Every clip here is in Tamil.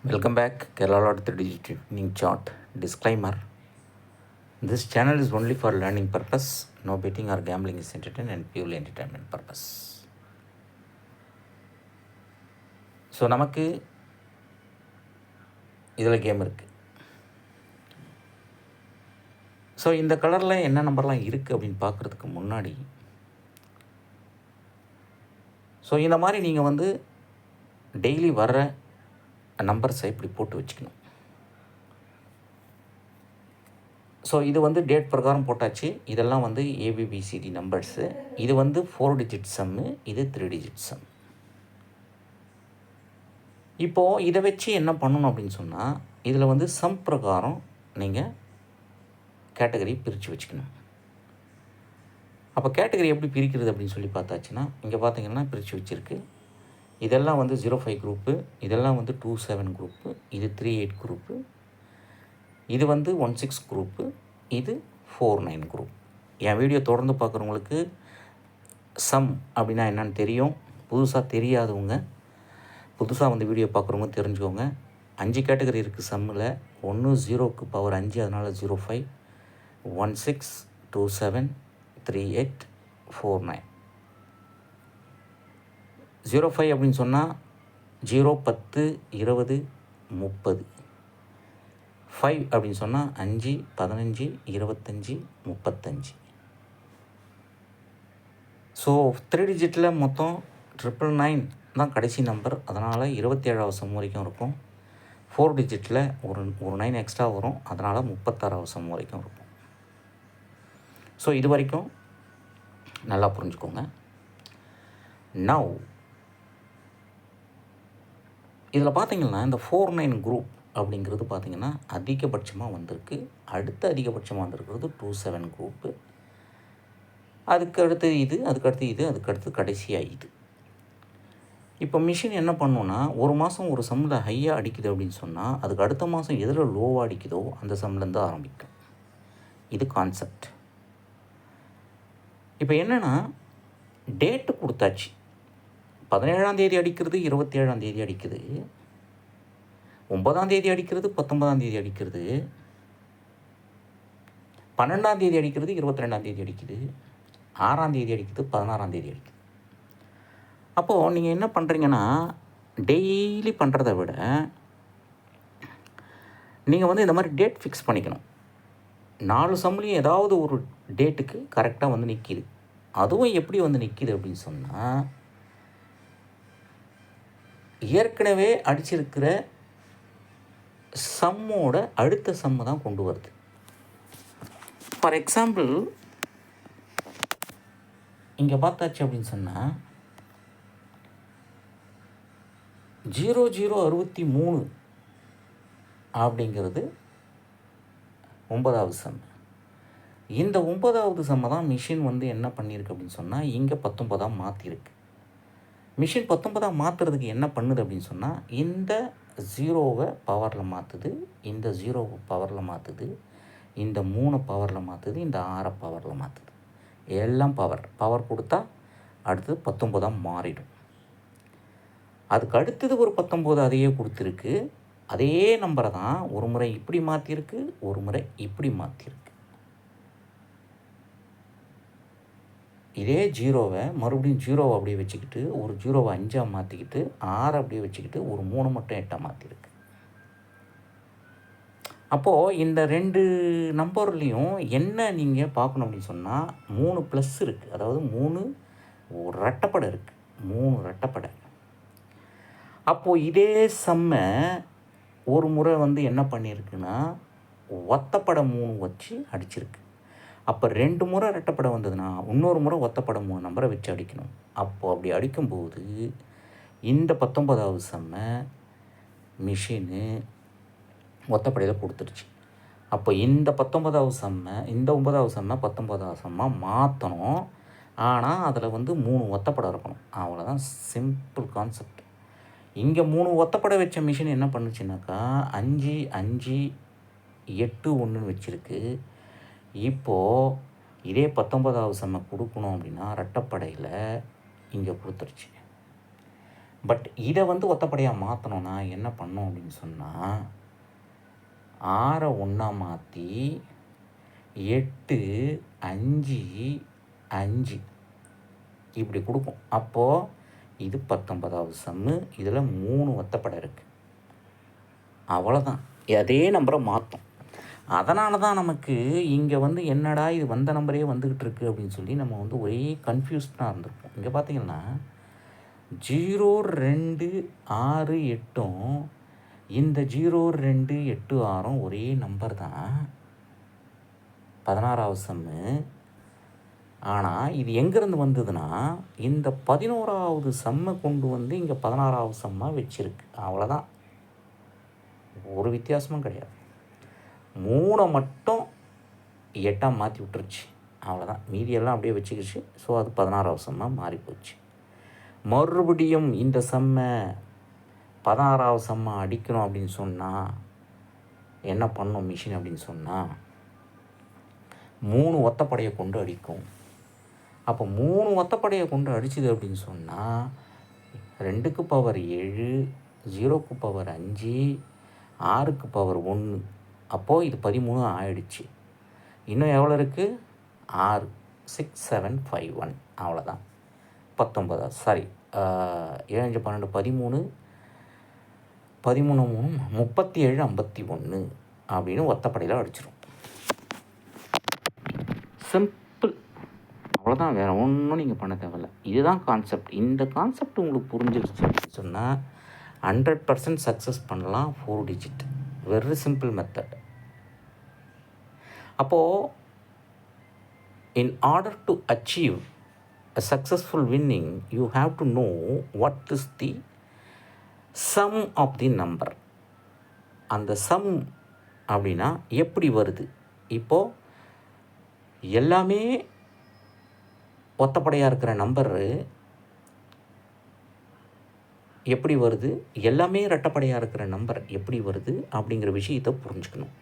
Welcome back, Kerala Lord 3 Evening Chart. Disclaimer: this channel is only for learning purpose. No betting or gambling is entertainment and purely entertainment purpose. So நமக்கு இதில் கேம் இருக்குது. ஸோ இந்த கலரில் என்ன நம்பர்லாம் இருக்குது அப்படின்னு பார்க்குறதுக்கு முன்னாடி ஸோ இந்த மாதிரி நீங்கள் வந்து டெய்லி வர்ற நம்பர்ஸை இப்படி போட்டு வச்சுக்கணும். ஸோ இது வந்து டேட் பிரகாரம் போட்டாச்சு. இதெல்லாம் வந்து ஏபிபிசிடி நம்பர்ஸு. இது வந்து 4 டிஜிட் சம்மு, இது 3 டிஜிட் சம். இப்போது இதை வச்சு என்ன பண்ணணும் அப்படின்னு சொன்னால், இதில் வந்து சம் பிரகாரம் நீங்கள் கேட்டகரி பிரித்து வச்சுக்கணும். அப்போ கேட்டகரி எப்படி பிரிக்கிறது அப்படின்னு சொல்லி பார்த்தாச்சுன்னா, இங்கே பார்த்தீங்கன்னா பிரித்து வச்சுருக்கு. இதெல்லாம் வந்து 05 குரூப்பு, இதெல்லாம் வந்து 27 குரூப்பு, இது 38 குரூப்பு, இது வந்து 16 குரூப்பு, இது 49 குரூப். என் வீடியோ தொடர்ந்து பார்க்குறவங்களுக்கு சம் அப்படின்னா என்னென்னு தெரியும். புதுசாக தெரியாதவங்க, புதுசாக வந்து வீடியோ பார்க்குறவங்க தெரிஞ்சுக்கோங்க. 5 கேட்டகரி இருக்குது சம்மில். 1 0க்கு பவர் 5, அதனால் 05, 16, 27, 38, 49. 05 அப்படின்னு சொன்னால் 0, 10, 20, 30. 5 அப்படின்னு சொன்னால் 5, 15, 25, 35. ஸோ 3 டிஜிட்டில் மொத்தம் 999 தான் கடைசி நம்பர். அதனால் 27வது சம் வரைக்கும் இருக்கும். 4 டிஜிட்டில் ஒரு 9 எக்ஸ்ட்ரா வரும். அதனால் 36வது சம் வரைக்கும் இருக்கும். ஸோ இது வரைக்கும் நல்லா புரிஞ்சுக்கோங்க. நவ் இதில் பார்த்தீங்கன்னா இந்த 49 குரூப் அப்படிங்கிறது பார்த்திங்கன்னா அதிகபட்சமாக வந்திருக்கு. அடுத்து அதிகபட்சமாக வந்திருக்கிறது 27 குரூப்பு. அதுக்கு அடுத்து இது, அதுக்கடுத்து இது, அதுக்கடுத்து கடைசியாக இது. இப்போ மிஷின் என்ன பண்ணுன்னா, ஒரு மாதம் ஒரு சம்மில் ஹையாக அடிக்குது அப்படின்னு சொன்னால், அதுக்கு அடுத்த மாதம் எதில் லோவாக அடிக்குதோ அந்த சம்லேருந்து ஆரம்பிக்கும். இது கான்செப்ட். இப்போ என்னென்னா, டேட்டு கொடுத்தாச்சு. 17ஆம் தேதி அடிக்கிறது, 27ஆம் தேதி அடிக்குது, 9ஆம் தேதி அடிக்கிறது, 19ஆம் தேதி அடிக்கிறது, 12ஆம் தேதி அடிக்கிறது, 22ஆம் தேதி அடிக்குது, 6ஆம் தேதி அடிக்குது, 16ஆம் தேதி அடிக்குது. அப்போது நீங்கள் என்ன பண்ணுறீங்கன்னா, டெய்லி பண்ணுறத விட நீங்கள் வந்து இந்த மாதிரி டேட் ஃபிக்ஸ் பண்ணிக்கணும். 4 சம்லேயும் ஏதாவது ஒரு டேட்டுக்கு கரெக்டாக வந்து நிற்கிது. அதுவும் எப்படி வந்து நிற்கிது அப்படின்னு சொன்னால், ஏற்கனவே அடிச்சிருக்கிற சம்மோட அடுத்த சம்மு தான் கொண்டு வருது. ஃபார் எக்ஸாம்பிள் இங்கே பார்த்தாச்சு அப்படின்னு சொன்னால் 0063 அப்படிங்கிறது 9வது சம். இந்த 9வது சம்மை தான் மிஷின் வந்து என்ன பண்ணியிருக்கு அப்படின்னு சொன்னால், இங்கே 19ஆக மாற்றிருக்கு. மிஷின் 19ஆக மாற்றுறதுக்கு என்ன பண்ணுது அப்படின்னு சொன்னால், இந்த 0வை பவரில் மாற்றுது, இந்த 0வை பவரில் மாற்றுது, இந்த 3 பவரில் மாற்றுது, இந்த 6 பவரில் மாற்றுது. எல்லாம் பவர் கொடுத்தா அடுத்தது 19ஆக மாறிடும். அதுக்கு அடுத்தது ஒரு 19 அதையே கொடுத்துருக்கு. அதே நம்பரை தான் ஒரு முறை இப்படி மாற்றிருக்கு, ஒரு முறை இப்படி மாற்றிருக்கு. இதே 0வை மறுபடியும் 0வை அப்படியே வச்சுக்கிட்டு, ஒரு 0வை 5ஆக மாற்றிக்கிட்டு, 6 அப்படியே வச்சுக்கிட்டு, ஒரு 3 மட்டும் 8ஆக மாற்றிருக்கு. அப்போது இந்த 2 நம்பர்லேயும் என்ன நீங்கள் பார்க்கணும் அப்படின்னு சொன்னால், 3 ப்ளஸ் இருக்குது. அதாவது 3 ரெட்டைப்படை இருக்குது. 3 ரெட்டைப்படை. அப்போது இதே சம்மை ஒரு முறை வந்து என்ன பண்ணியிருக்குன்னா, ஒத்தப்படை 3 வச்சு அடிச்சிருக்கு. அப்போ 2 முறை ரெட்டைப்படை வந்ததுன்னா இன்னொரு முறை ஒத்தப்படை 3 நம்பரை வச்சு அடிக்கணும். அப்போது அப்படி அடிக்கும்போது இந்த 19வது சம்மை மிஷினு ஒத்தப்படையில் கொடுத்துருச்சு. அப்போ இந்த 19வது சம்மை, இந்த 9வது சம்மை 19வது சம்மாக மாற்றணும். ஆனால் அதில் வந்து 3 ஒத்தப்படை இருக்கணும். அவ்வளோதான், சிம்பிள் கான்செப்ட். இங்கே 3 ஒத்தப்படை வச்ச மிஷின் என்ன பண்ணுச்சுனாக்கா 5, 5, 8, 1 வச்சுருக்கு. இப்போது இதே 19வது சம்மை கொடுக்கணும் அப்படின்னா ரெட்டைப்படையில் இங்கே கொடுத்துருச்சு. பட் இதை வந்து ஒத்தப்படையாக மாற்றணும்னா என்ன பண்ணோம் அப்படின்னு சொன்னால் 6 ஒன்றா மாற்றி 8 5 5 இப்படி கொடுக்கும். அப்போது இது 19வது சம்மு. இதில் 3 ஒத்தப்படை இருக்குது. அவ்வளோதான். அதே நம்பரை மாற்றும். அதனால தான் நமக்கு இங்கே வந்து என்னடா இது வந்த நம்பரே வந்துக்கிட்டு இருக்குது அப்படின்னு சொல்லி நம்ம வந்து ஒரே கன்ஃபியூஸ்டாக இருந்திருப்போம். இங்கே பார்த்தீங்கன்னா 0 2 6 8ம் இந்த 0 2 8 6ம் ஒரே நம்பர் தான், 16வது சம்மு. ஆனால் இது எங்கேருந்து வந்ததுன்னா இந்த 11வது சம்மை கொண்டு வந்து இங்கே 16வது சம்மாக வச்சுருக்கு. அவ்வளோதான், ஒரு வித்தியாசமும் கிடையாது. 3 மட்டும் 8ஆக மாற்றி விட்டுருச்சு. அவ்வளோதான், மீதியெல்லாம் அப்படியே வச்சுக்கிச்சு. ஸோ அது 16வது சம்மாக மாறி போச்சு. மறுபடியும் இந்த சம்மை 16வது சம்மை அடிக்கணும் அப்படின்னு சொன்னால் என்ன பண்ணும் மிஷின் அப்படின்னு சொன்னால் 3 ஒத்தப்படையை கொண்டு அடிக்கும். அப்போ 3 ஒத்தப்படையை கொண்டு அடிச்சுது அப்படின்னு சொன்னால் 2க்கு பவர் 7, 0க்கு பவர் 5, 6க்கு பவர் 1. அப்போது இது 13 ஆயிடுச்சு. இன்னும் எவ்வளோ இருக்குது? 6, 6 7 5 1. அவ்வளோதான், 19. சாரி, 7 12 13, 13 3 37 51 அப்படின்னு ஒத்தப்படையில் அடிச்சிடும். சிம்பிள், அவ்வளோதான், வேறு ஒன்றும் நீங்கள் பண்ண தேவையில்ல. இதுதான் கான்செப்ட். இந்த கான்செப்ட் உங்களுக்கு புரிஞ்சிருச்சு அப்படின்னு சொன்னால் 100% சக்ஸஸ் பண்ணலாம் 4 டிஜிட். Very simple method. அப்போது in order to achieve a successful winning, you have to know what is the sum of the number. அந்த sum அப்படின்னா எப்படி வருது? இப்போது எல்லாமே ஒத்தப்படையாக இருக்கிற நம்பரு எப்படி வருது, எல்லாமே ரெட்டப்படையாக இருக்கிற நம்பர் எப்படி வருது அப்படிங்கிற விஷயத்தை புரிஞ்சுக்கணும்.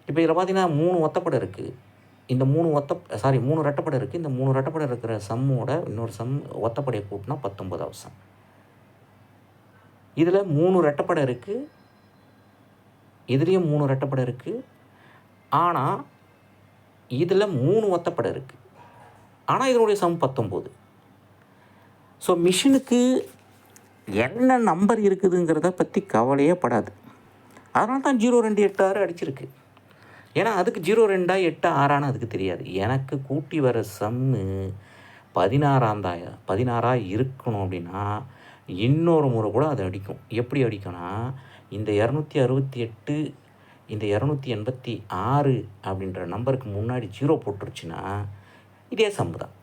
இப்போ இதில் பார்த்தீங்கன்னா 3 ஒத்தப்படை இருக்குது. இந்த 3 ரெட்டப்படை இருக்குது. இந்த 3 ரெட்டப்படை இருக்கிற சம்மோட இன்னொரு சம் ஒத்தப்படையை கூட்டினா 19வது சம். இதில் 3 ரெட்டப்படை இருக்குது, இதுலேயும் 3 ரெட்டப்படை இருக்குது. ஆனால் இதில் 3 ஒத்தப்படை இருக்குது. ஆனால் இதனுடைய சம் 19. ஸோ மிஷினுக்கு என்ன நம்பர் இருக்குதுங்கிறத பற்றி கவலையே படாது. அதனால தான் 0 2 8 6 அடிச்சிருக்கு. ஏன்னா அதுக்கு 0 2 8 6 அதுக்கு தெரியாது. எனக்கு கூட்டி வர சம்மு 16 இருக்கணும் அப்படின்னா இன்னொரு முறை கூட அது அடிக்கும். எப்படி அடிக்கும்னா இந்த 268 இந்த 286 அப்படின்ற நம்பருக்கு முன்னாடி 0 போட்டுருச்சுன்னா இதே சம்மு தான்.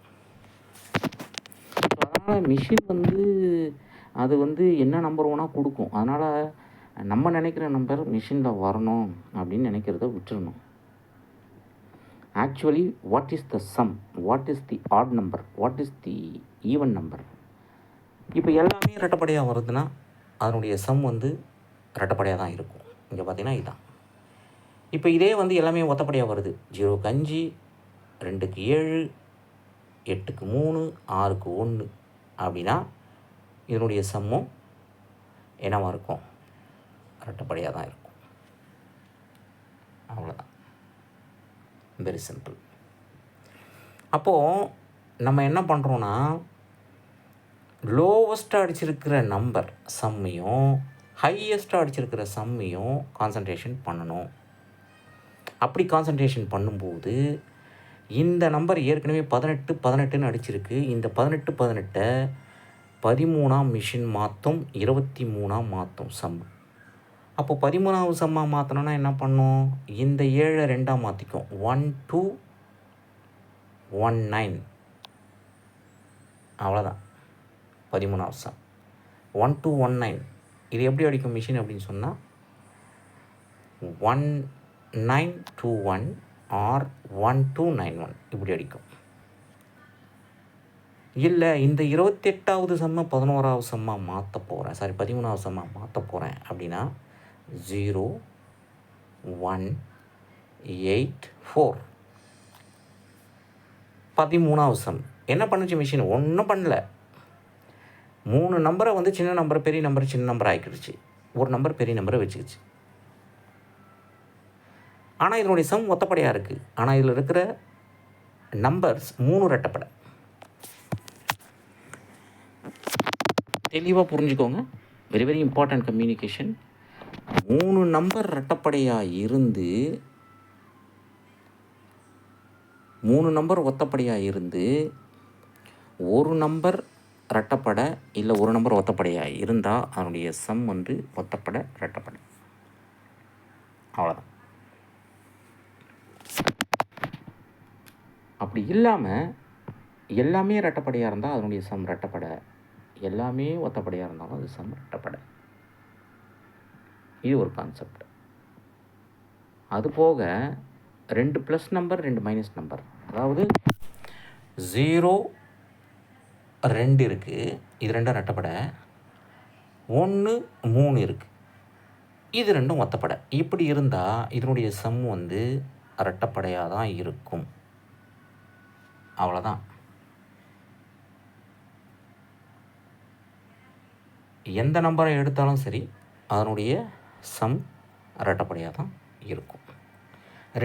அதனால் மிஷின் வந்து அது வந்து என்ன நம்பர் வேணால் கொடுக்கும். அதனால் நம்ம நினைக்கிற நம்பர் மிஷினில் வரணும் அப்படின்னு நினைக்கிறத விட்டுறணும். Actually what is the some, what is the add number, what is the even number. இப்போ எல்லாமே ரெட்டப்படையாக வருதுன்னா அதனுடைய சம் வந்து ரெட்டப்படையாக தான் இருக்கும். இங்கே பார்த்தீங்கன்னா இதுதான். இப்போ இதே வந்து எல்லாமே ஒத்தப்படையாக வருது. 0க்கு 5, 2க்கு 7, 8க்கு 3, 6க்கு 1 அப்படின்னா இதனுடைய சம்மும் என்னவாக இருக்கும்? ரெட்டப்படையாக தான் இருக்கும். அவ்வளோதான், வெரி சிம்பிள். அப்போது நம்ம என்ன பண்ணுறோன்னா லோவஸ்ட்டாக அடிச்சிருக்கிற நம்பர் சம்மையும் ஹையஸ்ட்டாக அடிச்சிருக்கிற சம்மையும் கான்சன்ட்ரேஷன் பண்ணணும். அப்படி கான்சன்ட்ரேஷன் பண்ணும்போது இந்த நம்பர் ஏற்கனவே 18 18ன்னு அடிச்சிருக்கு. இந்த 18 18 13ஆம் மிஷின் மாற்றும், 23ஆம் மாற்றும் சம். அப்போ 13வது சம்மாக மாற்றணுன்னா என்ன பண்ணும்? இந்த 7 2ஆக மாற்றிக்கும். 1 2 1 9. அவ்வளோதான் 13வது சம். 1 2 1 9. இது எப்படி அடிக்கும் மிஷின் அப்படின்னு சொன்னால் 1 9 2 1 ஆர் 1 2 9 1 இப்படி அடிக்கும். இல்லை இந்த 28வது செம்மை 11வது செம்மாக மாற்ற போகிறேன், 13வது செம்மாக மாற்ற போகிறேன் அப்படின்னா 0 1 8 4 13வது செம். என்ன பண்ணுச்சு மிஷின்? ஒன்றும் பண்ணல. 3 நம்பரை வந்து சின்ன நம்பர் பெரிய நம்பர் சின்ன நம்பர் ஆக்கிடுச்சு, ஒரு நம்பர் பெரிய நம்பரை வச்சுக்கிச்சு. ஆனால் இதனுடைய சம் ஒத்தப்படையாக இருக்குது. ஆனால் இதில் இருக்கிற நம்பர்ஸ் 3 ரெட்டப்படை. தெளிவாக புரிஞ்சுக்கோங்க. Very very important communication. 3 number ரெட்டப்படையாக இருந்து 3 நம்பர் ஒத்தப்படையாக இருந்து ஒரு நம்பர் ரெட்டப்படை இல்லை ஒரு நம்பர் ஒத்தப்படையாக இருந்தால் அதனுடைய சம் வந்து ஒத்தப்படை ரெட்டப்படை. அவ்வளோதான். அப்படி இல்லாமல் எல்லாமே ரெட்டப்படையாக இருந்தால் அதனுடைய சம் ரெட்டப்படை, எல்லாமே ஒத்தப்படையாக இருந்தாலும் அது சம் ரெட்டப்படை. இது ஒரு கான்செப்ட். அதுபோக 2 ப்ளஸ் நம்பர் 2 மைனஸ் நம்பர், அதாவது 0 2 இருக்குது, இது ரெண்டும் ரெட்டப்படை. 1 3 இருக்குது, இது ரெண்டும் ஒத்தப்படை. இப்படி இருந்தால் இதனுடைய சம் வந்து ரெட்டப்படையாக தான் இருக்கும். அவ்வளோதான். எந்த நம்பரை எடுத்தாலும் சரி அதனுடைய சம் ரெட்டப்படையாக தான் இருக்கும்.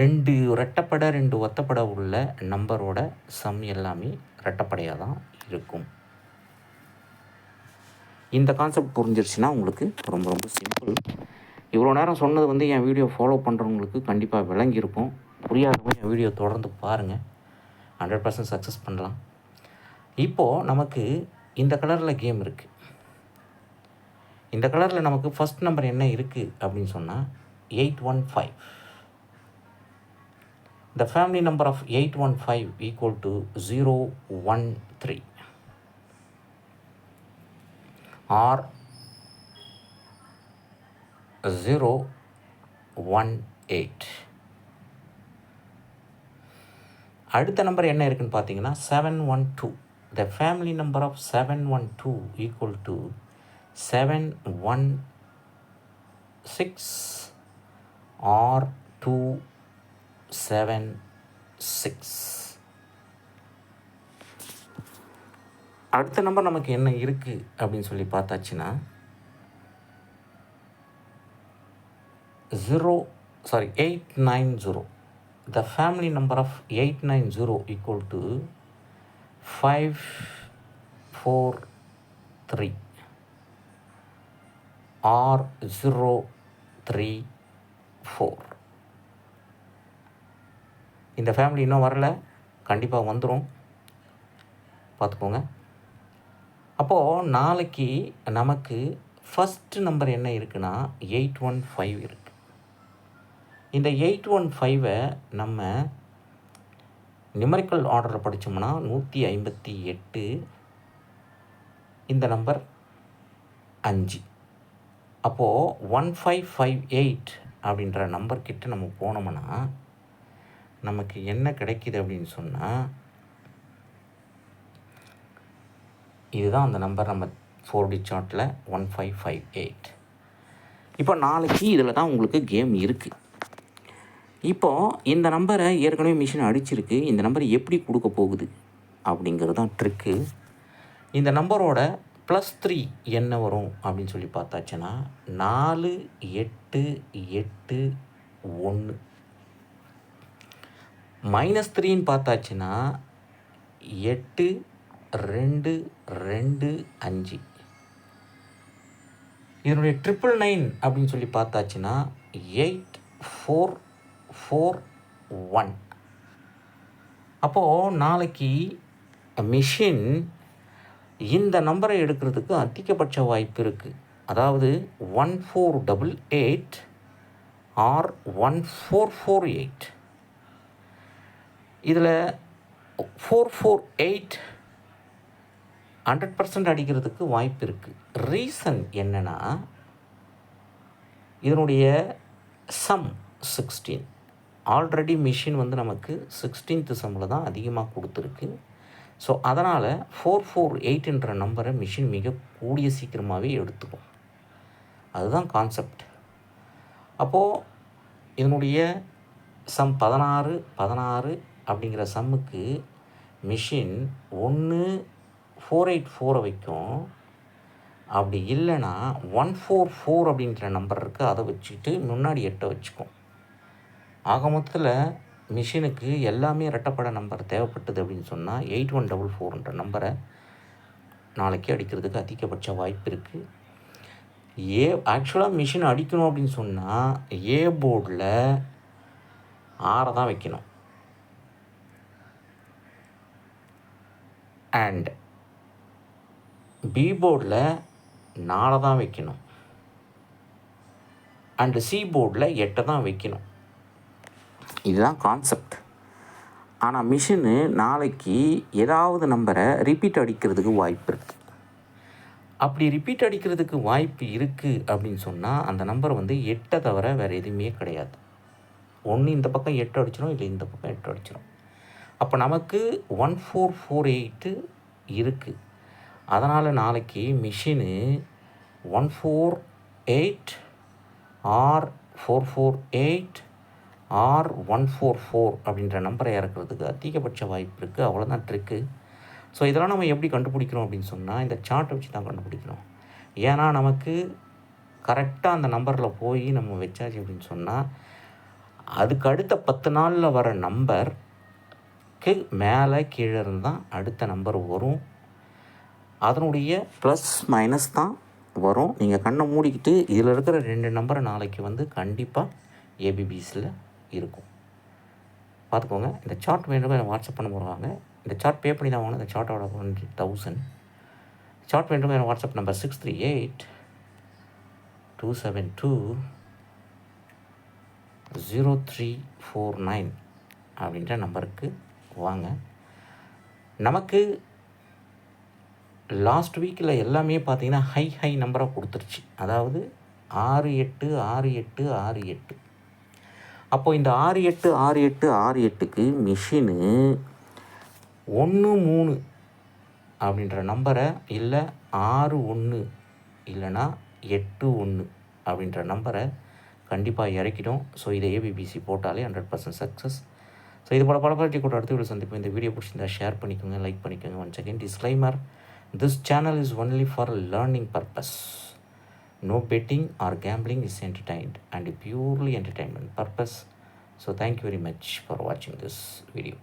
2 ரெட்டப்படை 2 ஒத்தப்படை உள்ள நம்பரோட சம் எல்லாமே ரெட்டப்படையாக தான் இருக்கும். இந்த கான்செப்ட் புரிஞ்சிருச்சுன்னா உங்களுக்கு ரொம்ப ரொம்ப சிம்பிள். இவ்வளோ நேரம் சொன்னது வந்து என் வீடியோ ஃபாலோ பண்ணுறவங்களுக்கு கண்டிப்பாக விளங்கியிருக்கும். புரியாதவங்க என் வீடியோ தொடர்ந்து பாருங்கள், 100% சக்ஸஸ் பண்ணலாம். இப்போது நமக்கு இந்த கலரில் கேம் இருக்குது. இந்த கலரில் நமக்கு ஃபஸ்ட் நம்பர் என்ன இருக்குது அப்படின்னு சொன்னால் 815. The family number of 815 equal to 013 or 018. அடுத்த நம்பர் என்ன இருக்குன்னு பார்த்தீங்கன்னா 712. The family number of 712 equal to 716 or 276. அடுத்த நம்பர் நமக்கு என்ன இருக்குது அப்படின்னு சொல்லி பார்த்தாச்சுன்னா 890. The family number of 890 equal to 543 or 034. இந்த ஃபேமிலி இன்னும் வரல, கண்டிப்பாக வந்துடும், பார்த்துக்கோங்க. அப்போது நாளைக்கு நமக்கு ஃபஸ்ட்டு நம்பர் என்ன இருக்குன்னா 815 இருக்குது. இந்த 815 நம்ம நியூமரிக்கல் ஆர்டரில் படித்தோம்னா 158, இந்த நம்பர் 5. அப்போது 1558 அப்படின்ற நம்பர்கிட்ட நம்ம போனோம்னா நமக்கு என்ன கிடைக்கிது அப்படின்னு சொன்னால் இதுதான் அந்த நம்பர். நம்ம 4D சார்ட்டில் 1558. இப்போ நாளைக்கு இதில் தான் உங்களுக்கு கேம் இருக்குது. இப்போது இந்த நம்பரை ஏற்கனவே மிஷின் அடிச்சிருக்கு, இந்த நம்பர் எப்படி கொடுக்க போகுது அப்படிங்கிறது தான் ட்ரிக்கு. இந்த நம்பரோட +3 என்ன வரும் அப்படின்னு சொல்லி பார்த்தாச்சுன்னா 4 8 8 1. -3ன்னு பார்த்தாச்சுன்னா 8 2 2 5. இதனுடைய 999 அப்படின்னு சொல்லி பார்த்தாச்சுன்னா 8441. அப்போது நாளைக்கு மிஷின் இந்த நம்பரை எடுக்கிறதுக்கு அதிகபட்ச வாய்ப்பு இருக்குது. அதாவது 1488 ஆர் 1448. இதில் 448 100% அடிக்கிறதுக்கு வாய்ப்பு இருக்குது. ரீசன் என்னென்னா இதனுடைய சம் 16. ஆல்ரெடி மிஷின் வந்து நமக்கு 16th சம்மில் தான் அதிகமாக கொடுத்துருக்கு. ஸோ அதனால் 448என்ற நம்பரை மிஷின் மிக கூடிய சீக்கிரமாகவே எடுத்துக்கும். அதுதான் கான்செப்ட். அப்போது இதனுடைய சம் 16 16 அப்படிங்கிற சம்முக்கு மிஷின் 1 484 வைக்கும், அப்படி இல்லைன்னா 144 அப்படின்ற நம்பர் இருக்குது, அதை வச்சுட்டு முன்னாடி 8 வச்சுக்கும். ஆக மொத்தத்தில் மிஷினுக்கு எல்லாமே ரெட்டப்பட நம்பர் தேவைப்பட்டது அப்படின்னு சொன்னால் 8144ன்ற நம்பரை நாளைக்கு அடிக்கிறதுக்கு அதிகபட்ச வாய்ப்பு இருக்குது. ஆக்சுவலாக மிஷின் அடிக்கணும் அப்படின்னு சொன்னால் ஏ போர்டில் 6 தான் வைக்கணும், அண்ட் பி போர்டில் 4 தான் வைக்கணும், அண்டு சி போர்டில் 8 தான் வைக்கணும். இதுதான் கான்செப்ட். ஆனால் மிஷினு நாளைக்கு ஏதாவது நம்பரை ரிப்பீட் அடிக்கிறதுக்கு வாய்ப்பு இருக்குது. அப்படி ரிப்பீட் அடிக்கிறதுக்கு வாய்ப்பு இருக்குது அப்படின்னு சொன்னால் அந்த நம்பர் 8 தவிர வேறு எதுவுமே கிடையாது. ஒன்று இந்த பக்கம் 8 அடிச்சிடும், இல்லை இந்த பக்கம் 8 அடிச்சிடும். அப்போ நமக்கு 1448 இருக்குது. அதனால் நாளைக்கு மிஷினு 148 ஆர் 448 ஆர் 144 அப்படின்ற நம்பரை இறக்குறதுக்கு அதிகபட்ச வாய்ப்பு இருக்குது. அவ்வளோதான் ட்ரிக்கு. ஸோ இதெல்லாம் நம்ம எப்படி கண்டுபிடிக்கிறோம் அப்படின்னு சொன்னால் இந்த சார்ட்டை வச்சு தான் கண்டுபிடிக்கிறோம். ஏன்னா நமக்கு கரெக்டாக அந்த நம்பரில் போய் நம்ம வச்சாச்சு அப்படின்னு சொன்னால் அதுக்கு அடுத்த 10 நாளில் வர நம்பருக்கு மேலே கீழே இருந்து தான் அடுத்த நம்பர் வரும். அதனுடைய ப்ளஸ் மைனஸ் தான் வரும். நீங்கள் கண்ணை மூடிக்கிட்டு இதில் இருக்கிற 2 நம்பரை நாளைக்கு கண்டிப்பாக ஏபிபிஸில் இருக்கும். பார்த்துக்கோங்க. இந்த சார்ட் வேணுமே வாட்ஸ்அப் பண்ண போகிறாங்க. இந்த சார்ட் பே பண்ணி தான் வாங்க. இந்த சார்ட்டோட 1000 சார்ட் வேணுமே வாட்ஸ்அப் நம்பர் 638-272-0349 அப்படின்ற நம்பருக்கு வாங்க. நமக்கு லாஸ்ட் வீக்கில் எல்லாமே பார்த்திங்கன்னா ஹை நம்பராக கொடுத்துருச்சு. அதாவது 686868. அப்போது இந்த 686868க்கு மிஷினு 13 அப்படின்ற நம்பரை, இல்லை 61 இல்லைன்னா 81 அப்படின்ற நம்பரை கண்டிப்பாக இறக்கிடும். ஸோ இதை ஏபிபிசி போட்டாலே 100% சக்ஸஸ். ஸோ இது போல பல கூட அடுத்த வீடியோ சந்திப்போம். இந்த வீடியோ பிடிச்சிருந்தா ஷேர் பண்ணிக்கோங்க, லைக் பண்ணிக்கோங்க. Once again disclaimer, this channel is only for learning purpose. No betting or gambling is entertained and purely entertainment purpose. So thank you very much for watching this video.